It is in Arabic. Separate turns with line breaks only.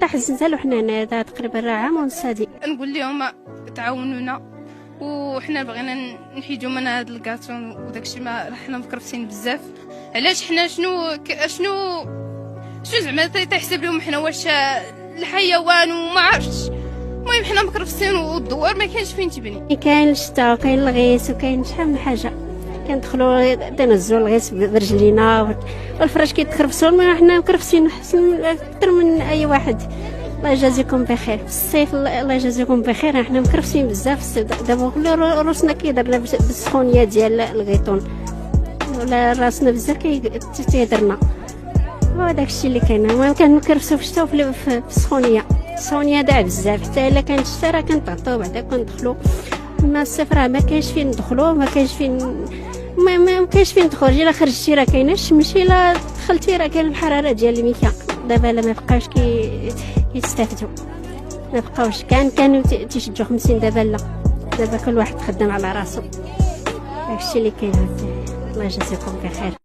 تا حزنت له حنا هنا تقريبا راه عام ونص هادي.
نقول لهم تعاونونا وحنا بغينا نحيدوا من هذا الكاطون وداكشي، ما حنا مكرفسين بزاف. علاش حنا شنو زعما تيحسب لهم حنا واش الحيوان وما عرفتش. المهم حنا مكرفسين والدوار ما كاينش فين تبني.
كاين الشتا وكاين الغيس وكاين شحال من حاجه، كندخلوا تنزلوا الغيس برجلينا والفراش كيتخربسوا. ما حنا مكرفسين اكثر من اي واحد. الله يجازيكم بخير. في الصيف الله يجازيكم بخير، حنا مكرفسين بزاف في الصيف. دابا كل روسنا كيضرنا بالسخونيه ديال الغيطون، ولا راسنا بزاف كيهضرنا. هو داكشي اللي كاين. المهم كنكرفسوا في الشتا وفي السخونيه. السخونيه داع بزاف، حتى الا كانت الشتا راه كنتغطاو بعدا كندخلوا. اما الصيف راه ما كاينش فين ندخلوا، ما كاينش فين تخرجي. الا خرجتي راه كاينه الشمس، الا دخلتي راه كاين الحراره ديال الميكا. دابا لا ما بقاوش كيستافدوا، ما بقاوش. كانوا تيشجعوا 50، دابا لا، دابا كل واحد خدام على راسو. داكشي اللي كاين. الله يجازيكم بخير.